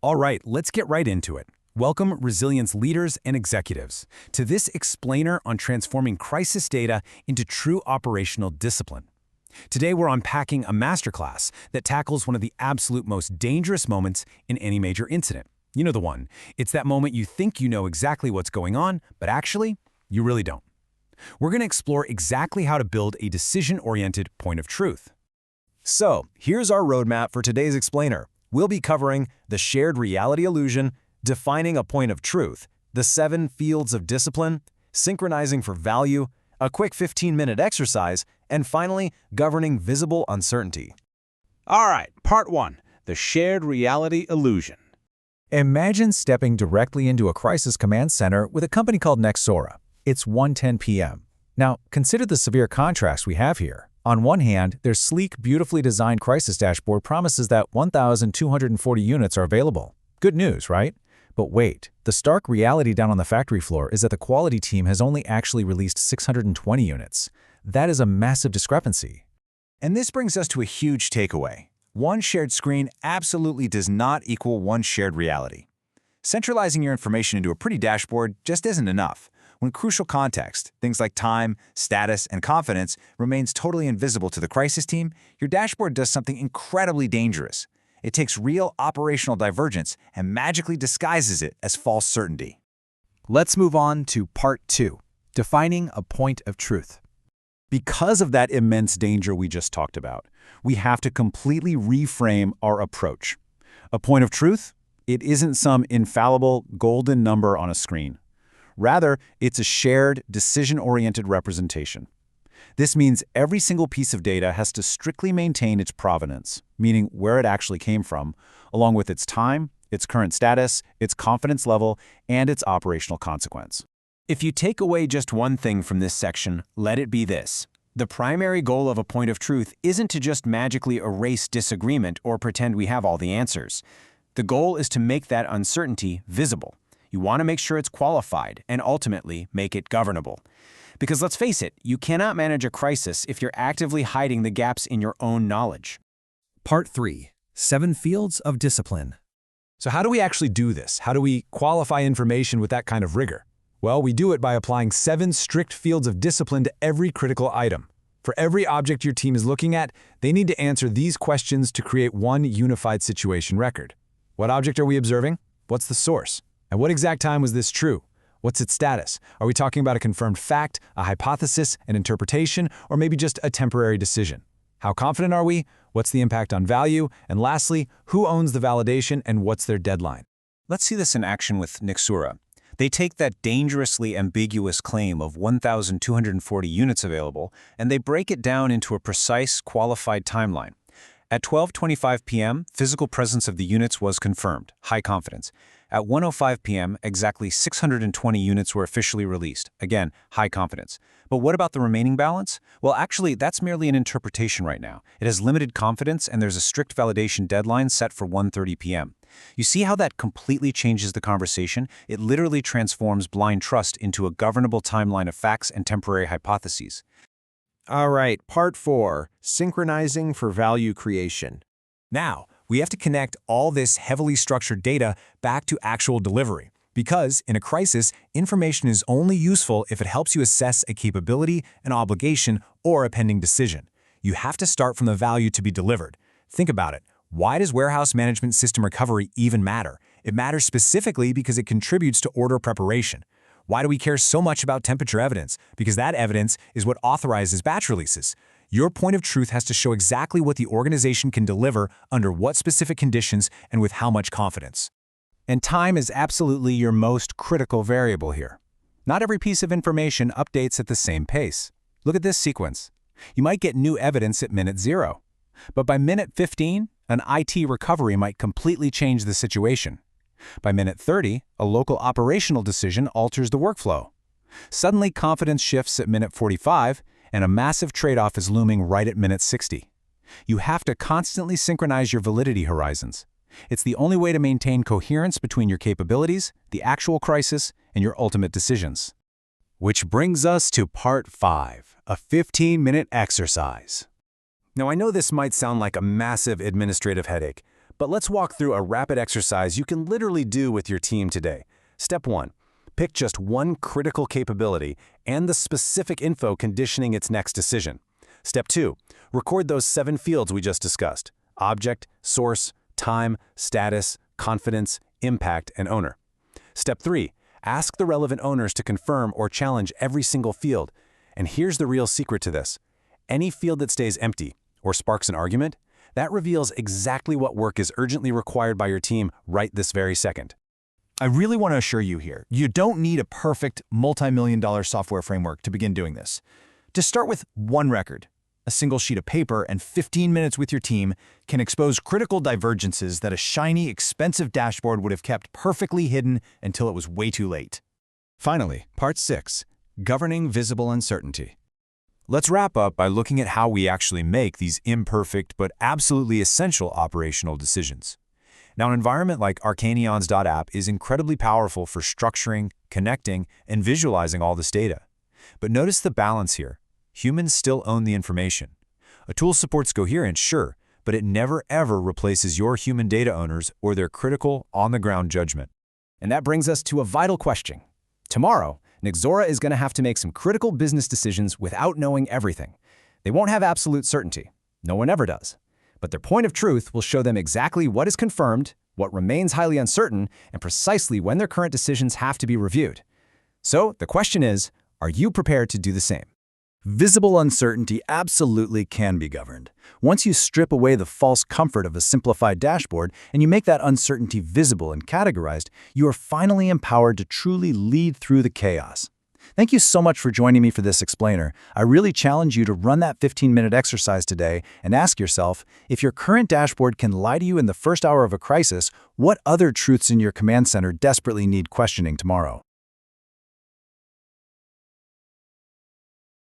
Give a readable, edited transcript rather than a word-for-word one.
All right, let's get right into it. Welcome, resilience leaders and executives, to this explainer on transforming crisis data into true operational discipline. Today, we're unpacking a masterclass that tackles one of the absolute most dangerous moments in any major incident. You know the one. It's that moment you think you know exactly what's going on, but actually, you really don't. We're going to explore exactly how to build a decision-oriented point of truth. So, here's our roadmap for today's explainer. We'll be covering the shared reality illusion, defining a point of truth, the 7 fields of discipline, synchronizing for value, a quick 15-minute exercise, and finally, governing visible uncertainty. All right, part 1, the shared reality illusion. Imagine stepping directly into a crisis command center with a company called Nexora. It's 1:10 p.m. Now, consider the severe contrast we have here. On one hand, their sleek, beautifully designed crisis dashboard promises that 1,240 units are available. Good news, right? But wait, the stark reality down on the factory floor is that the quality team has only actually released 620 units. That is a massive discrepancy. And this brings us to a huge takeaway. One shared screen absolutely does not equal one shared reality. Centralizing your information into a pretty dashboard just isn't enough. When crucial context, things like time, status, and confidence, remains totally invisible to the crisis team, your dashboard does something incredibly dangerous. It takes real operational divergence and magically disguises it as false certainty. Let's move on to part 2, defining a point of truth. Because of that immense danger we just talked about, we have to completely reframe our approach. A point of truth? It isn't some infallible golden number on a screen. Rather, it's a shared, decision-oriented representation. This means every single piece of data has to strictly maintain its provenance, meaning where it actually came from, along with its time, its current status, its confidence level, and its operational consequence. If you take away just one thing from this section, let it be this. The primary goal of a point of truth isn't to just magically erase disagreement or pretend we have all the answers. The goal is to make that uncertainty visible. You want to make sure it's qualified and ultimately make it governable. Because let's face it, you cannot manage a crisis if you're actively hiding the gaps in your own knowledge. Part 3, 7 fields of discipline. So how do we actually do this? How do we qualify information with that kind of rigor? Well, we do it by applying 7 strict fields of discipline to every critical item. For every object your team is looking at, they need to answer these questions to create one unified situation record. What object are we observing? What's the source? At what exact time was this true? What's its status? Are we talking about a confirmed fact, a hypothesis, an interpretation, or maybe just a temporary decision? How confident are we? What's the impact on value? And lastly, who owns the validation and what's their deadline? Let's see this in action with Nexora. They take that dangerously ambiguous claim of 1,240 units available, and they break it down into a precise, qualified timeline. At 12:25 p.m., physical presence of the units was confirmed, high confidence. At 1:05 p.m., exactly 620 units were officially released. Again, high confidence. But what about the remaining balance? Well, actually, that's merely an interpretation right now. It has limited confidence, and there's a strict validation deadline set for 1:30 p.m. You see how that completely changes the conversation? It literally transforms blind trust into a governable timeline of facts and temporary hypotheses. All right, part 4, synchronizing for value creation. Now, we have to connect all this heavily structured data back to actual delivery. Because, in a crisis, information is only useful if it helps you assess a capability, an obligation, or a pending decision. You have to start from the value to be delivered. Think about it. Why does warehouse management system recovery even matter? It matters specifically because it contributes to order preparation. Why do we care so much about temperature evidence? Because that evidence is what authorizes batch releases. Your point of truth has to show exactly what the organization can deliver under what specific conditions and with how much confidence. And time is absolutely your most critical variable here. Not every piece of information updates at the same pace. Look at this sequence. You might get new evidence at minute 0. But by minute 15, an IT recovery might completely change the situation. By minute 30, a local operational decision alters the workflow. Suddenly, confidence shifts at minute 45, and a massive trade-off is looming right at minute 60. You have to constantly synchronize your validity horizons. It's the only way to maintain coherence between your capabilities, the actual crisis, and your ultimate decisions. Which brings us to part 5, a 15-minute exercise. Now, I know this might sound like a massive administrative headache, But let's walk through a rapid exercise you can literally do with your team today. Step 1. Pick just one critical capability and the specific info conditioning its next decision. Step 2. Record those 7 fields we just discussed: object, source, time, status, confidence, impact, and owner. Step 3. Ask the relevant owners to confirm or challenge every single field. And here's the real secret to this. Any field that stays empty or sparks an argument, that reveals exactly what work is urgently required by your team right this very second. I really want to assure you here, you don't need a perfect multi-million-dollar software framework to begin doing this. Just start with one record. A single sheet of paper and 15 minutes with your team can expose critical divergences that a shiny, expensive dashboard would have kept perfectly hidden until it was way too late. Finally, Part 6. Governing visible uncertainty. Let's wrap up by looking at how we actually make these imperfect but absolutely essential operational decisions. Now, an environment like Arkeionis.app is incredibly powerful for structuring, connecting, and visualizing all this data. But notice the balance here. Humans still own the information. A tool supports coherence, sure, but it never ever replaces your human data owners or their critical, on-the-ground judgment. And that brings us to a vital question. Tomorrow, Nexora is going to have to make some critical business decisions without knowing everything. They won't have absolute certainty. No one ever does. But their point of truth will show them exactly what is confirmed, what remains highly uncertain, and precisely when their current decisions have to be reviewed. So the question is, are you prepared to do the same? Visible uncertainty absolutely can be governed. Once you strip away the false comfort of a simplified dashboard and you make that uncertainty visible and categorized, you are finally empowered to truly lead through the chaos. Thank you so much for joining me for this explainer. I really challenge you to run that 15-minute exercise today and ask yourself, if your current dashboard can lie to you in the first hour of a crisis, what other truths in your command center desperately need questioning tomorrow?